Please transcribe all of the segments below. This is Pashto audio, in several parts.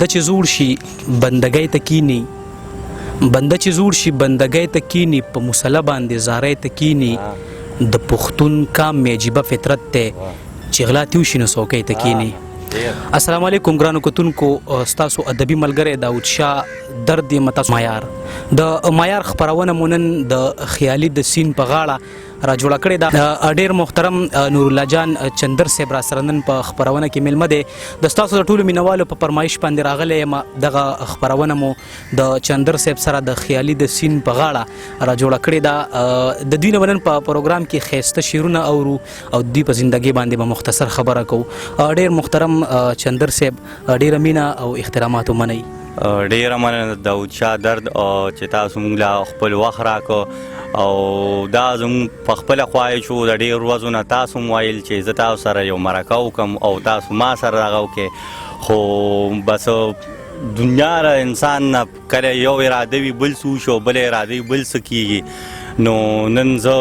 بنده چې زوړ شي بندګۍ ته کینی بنده چې زوړ شي بندګۍ ته کینی په مصله باندې زارۍ ته کینی د پښتون کام عجیبه فطرت ته چې غلا تیوشي نو څوکۍ ته کینی. السلام علیکم ګرانو کتونکو، ستاسو ادبي ملګری داود شاه درد متاسو معیار د معیار خبرونه مونن د خیالي د سین په غاړه را جوړه کړې ده. ډیر محترم نور الله جان چندر صاحب را سره نن په خبرونه کې ملمه ده. د ستاسو د ټولو مینوالو په فرمایش باندې راغلی یم دغه خبرونه مو د چندر صاحب سره د خیالي د سین په غاړه را جوړه کړې ده. د دوی نه نن په پروګرام کې ښایسته شعرونه اورو او دوی په زندګۍ باندې به مختصر خبره کوو. ډیر محترم چندر صاحب ډیره مینه او احترامات ومنئ. ډیره مننه داود شاه درد چې تاسو موږ له خپل وخت راکړو او دا زموږ په خپله خواهش وو د ډېر ورځو نه تاسو م ویل چې زه تاسو سره یو مرکه وکړم او تاسو ما سره دغه وکړې، خو بس دنیا را انسان نه کله یو اراده وي بل څه وشي او بله اراده وي بل څه کېږي. نو نن زه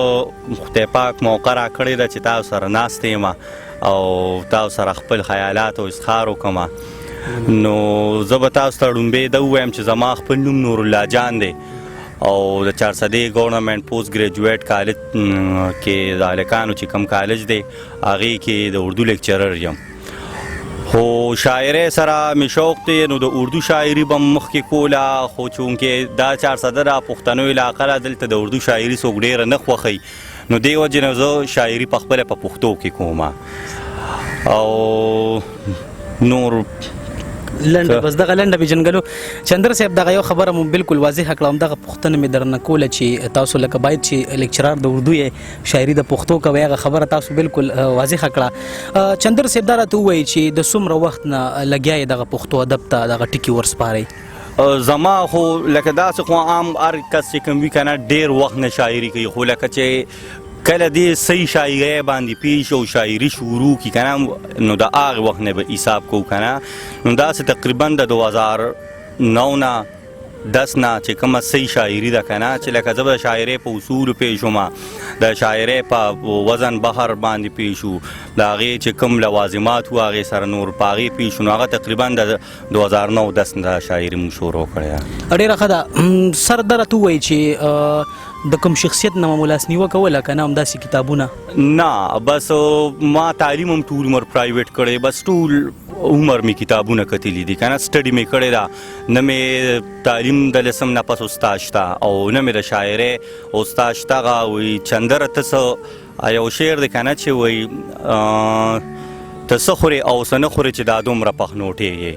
خدای پاک موقع را کړې ده چې تاسو سره ناست یم او تاسو سره خپل خیالات او اظهار وکړم. نو زه به تاسو ته ړومبې ده ووایم چې زما خپل نوم نور الله جان دی او د چارسدې ګورنمنټ پوسټ ګریجویټ کالج کې د هلکانو چې کوم کالج دی هغې کې د اردو لیکچرر یم. خو شاعرۍ سره مې شوق دی نو د اردو شاعري به م مخکې کوله، خو چونکې دا چارسده ده پښتنو علاقه ده، دلته د اردو شاعري څوک ډېره نه خوښوي، نو دې وجې نه زه شاعري پخپله په پښتو کې کومه. او نور لنډه بس دغه لنډه پېژنګلو چندر صاحب دغه یو خبره مو بالکل واضحه کړه، همدغه پوښتنه مې درنه کوله چې تاسو لکه باید چې لیکچرار د اردو یې شاعري د پښتو کوئ، هغه خبره تاسو بالکل واضحه کړه. چندر صاحب دا راته ووایي چې د څومره وخت نه لګیا یې دغه پښتو ادب ته دغه ټکي ورسپارئ؟ زما خو لکه داسې خو عام هر کس چې کوم وي که نه ډېر وخت نه شاعري کوي، خو لکه چې کله دې صحیح شاعرۍ باندې پیش او شاعري شروع کړي که نه نو د هغې وخت نه به حساب کوو که نه، نو داسې تقریبا د 2009 نه 10 نه چې کومه صحیح شاعري ده که نه چې لکه زه به د شاعرۍ په اصولو پیش وم، د شاعرۍ په وزن بحر باندې پیش وو، د هغې چې کوم لوازمات وو هغې سره نور په هغې پیش وو، نو هغه تقریبا د 2009-10 نه شاعري مو شروع کړې. ډېره ښه ده. سر دا راته ووایي چې د کوم شخصیت نه مو لاسنیوه کوله که نه همداسې کتابونه؟ نه بس ما تعلیم هم ټول عمر پرایویټ کړی، بس ټول عمر مې کتابونه کتلي دي که نه، سټډي مې کړې ده، نه مې تعلیم د لسم نه پس استاد شته او نه مې د شاعرۍ استاد شته. هغه وایي چندره ته څه یو شعر دی که نه چې وایي ته څه خورې او څه نه خورې چې دا دومره پخنوټې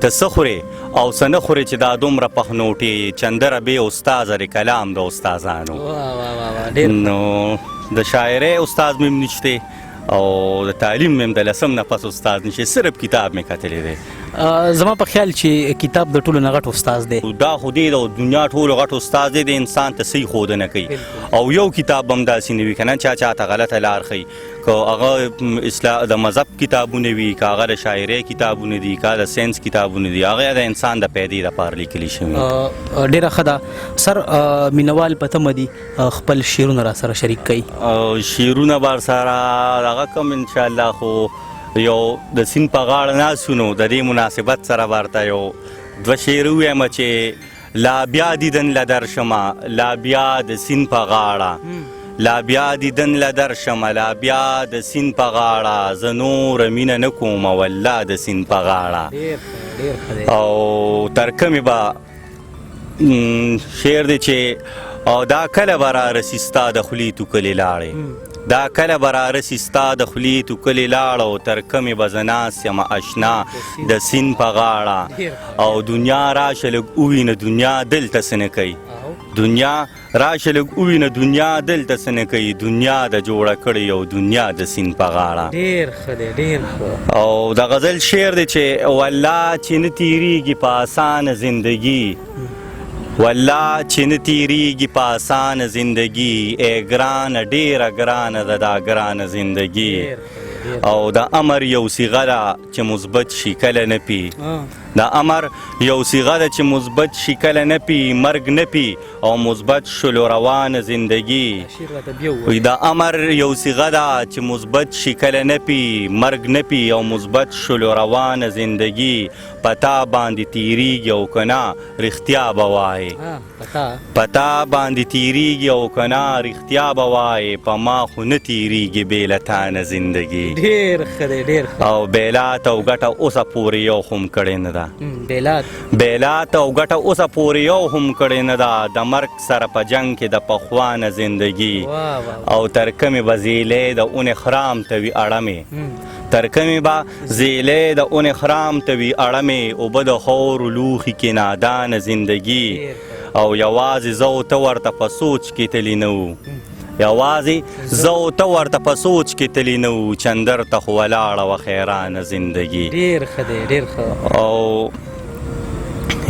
ته څه خورې او څه نه خورې چې دا دومره پخنوټې چندره بې استاذه د کلام د استادانو. نو د شاعرۍ استاد مې هم نشته او د تعلیم مې هم د لسم نه پس استاد نشته، صرف کتاب مې کتلی دی. زما په خیال چې کتاب د ټولو نه غټ استاد دی. دا خو دی د دنیا ټولو غټ استاد دی، د انسان ته صحیح ښودنه کوي او یو کتاب به هم داسې نه وي که نه چاته غلطه لار ښیي، که هغه د مذهب کتابونه وي، که هغه د شاعرۍ کتابونه دي، که د ساینس کتابونه دي، هغه د انسان د پیدې دپاره لیکلي شوي. ډېره ښه ده. سر مینوال په تمه دي خپل شعرونه را سره شریک کوي؟ شعرونه به سره هغه کوم انشاءالله، خو یو د سیند په غاړه ناست نو د دې مناسبت سره به ورته یو 2 شعر ووایم چې لا بیا دیدن له درشمه لا بیا د سیند په غاړه، لا بیا دیدن له درشمه لا بیا د سیند په غاړه، زه نوره مینه نه کومه والله د سیند په غاړه. او تر کومې به شعر دی چې دا کله به رارسي ستا د خولې توکلې لاړې، دا کله به رارسي ستا د خولې توکلې لاړه، تر کومې به زه ناست یم اشنا د سیند په غاړه. او دنیا راشه لږ ووینه دنیا دلته څه نه کوي، دنیا راشه لږ ووینه دنیا دلته څه نه کوي، دنیا د جوړه کړې یو دنیا د سیند په غاړه. ډېر ښه دی، ډېر ښه. او د غزل شعر دی چې والله چې نه تیریږي په اسانه زندگی، والله چې نه تیریږي په اسانه زندگی، ای ګرانه ډېره ګرانه ده دا ګرانه زندگی. او د امر یو صیغه ده چې مثبت شي کله نه پی، د امر یو صیغه ده چې مثبت شي کله نه پی مرګ نه پی او مثبت شلو روان زندگی شیر راته بیا وی ووایه. د امر یو صیغه ده چې مثبت شي کله نه پی مرګ نه پی او مثبت شلو روان زندگی پتا باندې تیریږي او کنا رښتیا به وایې پتا باندې تیریږي او کنا رښتیا به وایې په ما خو نه تیریږي بې له تا نه زندګي ډېر ښه دی ډېر ښه. او بیلات او ګټه اوسه پورې یو هم کړې نه ده بیلات او ګټه اوسه پورې یو هم کړې نه ده د مرګ سره په جنګ کې د پخوا نه زندګي او تر کومې به زیلې د اونې خرام ته وي اړمې تر کومې به زیلې د اونې خرام ته وي اړمې اوبه د خورو لوښي کې نادانه زندګي او یوازې زه او ته ورته په سوچ کې تلي نه وو یوازې زه او ته ورته په سوچ کې تلي نه وو چندر ته خو ولاړه وه خیرانه زندګي ډېر ښه دی ډېر ښه. او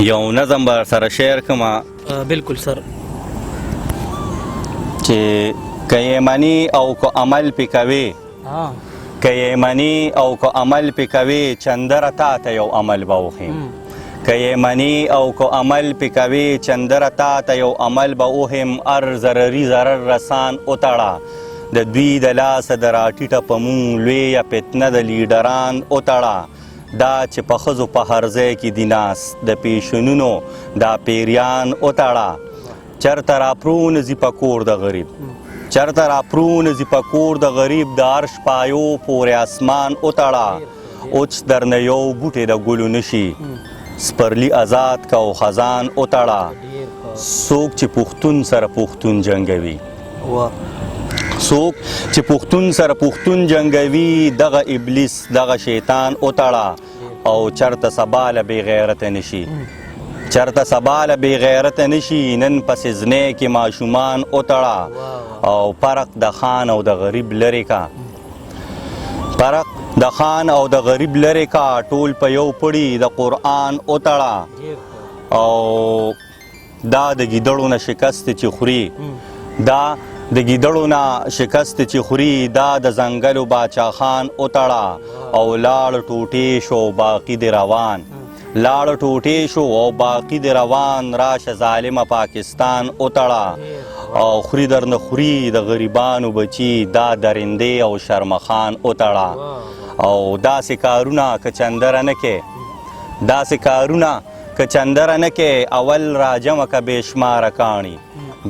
یو نظم به سره شعر کړم بالکل سر چې که یې مني او که عمل پې کوې که یې مني او که عمل پې کوې چندره تا ته یو عمل به وښیم که یې مني او که عمل پې کوې چندره تا ته یو عمل به وښیم هر ضرري ضرر رسان وتړه د دوی د لاسه د راټیټه په مونږ لویه فتنه د لیډران وتړه دا چې په ښځو په هر ځای کې دي ناست د پیشنونو دا پیریان وتړه چرته راپرونه ځي په کور د غریب چرته راپرونه ځي په کور د غریب د عرش پایو پورې اسمان وتړه اوچ درنه یو بوټی د ګلو نشي سپرلی آزاد که او خزان وتړه څوک چې پښتون سره پښتون جنګوي څوک چې پښتون سره پښتون جنګوي دغه ابلیس دغه شیطان وتړه او چرته سبا له بې غیرته نشي چرته سبا له بې غیرته نشي نن پسې زنې کې ماشومان وتړه او فرق د خان او د غریب لرې کا فرق د خان او د غریب لرې کا ټول په یو پړي د قرآن وتړه او دا د ګیدړو نه شکست چې خوري دا د ګیدړو نه شکست چې خوري دا د ځنګلو باچا خان وتړه او لاړ ټوټې شو باقي د روان لاړ ټوټې شو او باقي د روان راشه ظالمه پاکستان وتړه او خوري درنه خوري د غریبانو بچي دا درندې او شرمخان وتړه او داسې کارونه که چندره نه کې داسې کارونه که چندره نه کې اول راجمه که بې شماره کاڼي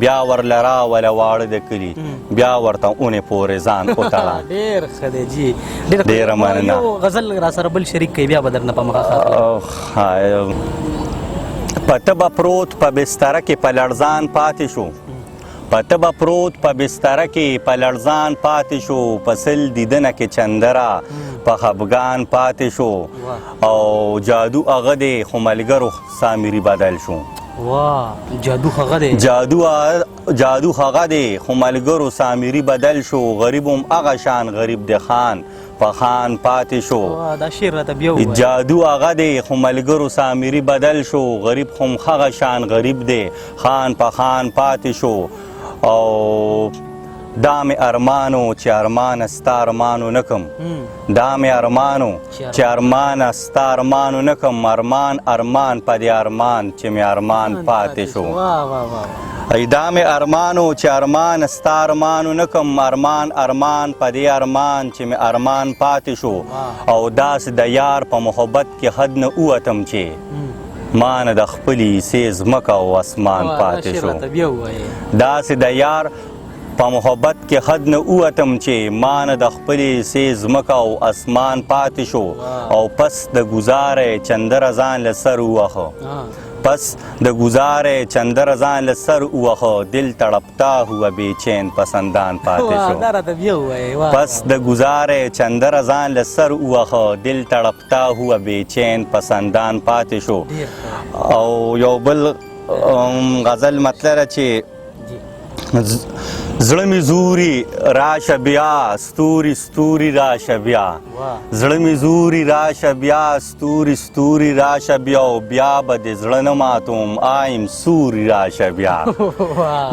بیا ورله راوله واړه د کلي بیا ورته اونې پورې ځان وتړه ډېر ښه دی جي ډېره مننه. یو غزل را سره بل شریک کوي بیا به درنه په مخه په تبه پروت په بستره کې په لړزان پاتې شو په تبه پروت په بستره کې په لړزان پاتې شو په سل دیدنه کې چندره په خفګان پاتې شو او جادو هغه دی خو ملګرو سامري بدل شو جادو هغه دی جادو هغه دی خو ملګرو سامري بدل شو غریب هم هغه شان غریب دی خان په خان پاتې شو دا شعر راته بیا ووایه. جادو هغه دی خو ملګرو سامري بدل شو غریب هم هغه شان غریب دی خان په خان پاتې شو او دا مې ارمانو چې ارمان ستا ارمانو نه کم دا مې ارمانو چې ارمان ستا ارمانو نه کم ارمان په دې ارمان چې مې ارمان پاتې شو دا مې ارمانو چې ارمان ستا ارمانو نه کم ارمان په دې ارمان چې مې ارمان پاتې شو او داسې د یار په محبت کې حد نه ووتم چې ما نه د خپلې سې ځمکه او اسمان پاتې شو داسې د یار په محبت کې حد نه ووتم چې ما نه د خپلې سې ځمکه او اسمان پاتې شو او پس د ګزاره چندره ځان له سر ووهه پس د گزاره چندر ځان له سر ووهه دل تڑپتا ہوا بے چین پسندان پاتې شو پس د گزاره چندر ځان له سر ووهه دل تڑپتا ہوا بے چین پسندان پاتې شو او یو بل غزل مطلب چې زړه مې زوري راشه بیا ستوري ستوري راشه بیا زړه مې زوري راشه بیا ستوري ستوري راشه بیا او بیا به د زړه نه ماتوم آیم سوري راشه بیا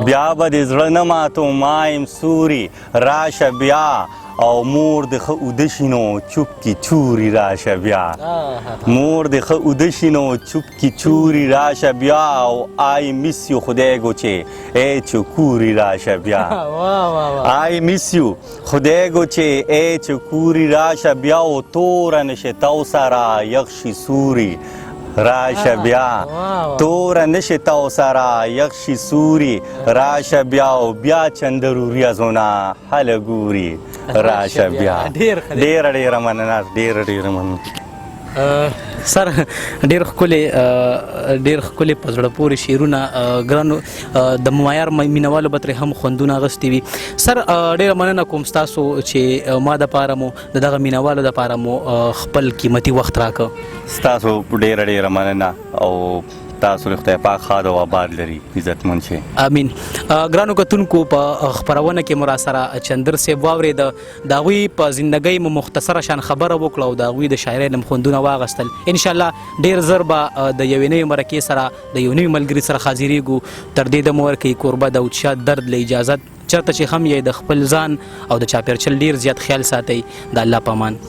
بیا به د زړه نه ماتوم آیم سوري راشه بیا او مور د ښه اوده شي نو چوپ کی چوري راشه بیا مور د ښه اوده شي نو چوپ کی چوري راشه بیا او آی میس یو خدای گو چې ای چکوري راشه بیا آی میس یو خدای گو چې ای چکوري راشه بیا او توره نشه تو سره یخ شي سوري راشه بیا توره نشه تو سره یخ شي سوري راشه بیا او بیا چندرو ریاضونه حل ګوري راشه بیا ډیره ډیره مننه ډیره ډیره مننه سر ډیر ښکلي په زړه پورې شعرونه ګرانو د معیار مینوالو به ترې هم خوندونه اخیستي وي سر ډیره مننه کوم ستاسو چې ما دپاره مو د دغه مینوالو دپاره مو خپل قیمتي وخت راکړه ستاسو ډیره ډیره مننه او تاسو د خدای پاک ښاد او آباد لري عزتمن شئ امین ګرانو کتونکو په خپرونه کې مو راسره چندر صاحب واورېد د هغوی په زندګۍ مو مختصره شان خبره وکړه او د هغوی د شاعرۍ نه خوندونه واخیستل انشاءالله ډېر زر به د یوې نوې مرکې سره د یو نوي ملګري سره حاضرېږو تر دې دمه ورکوي کوربه داود شاه درد له اجازت چېرته چې هم یې د خپل ځان او د چاپېرچل ډېر زیات خیال ساتئ د الله په امان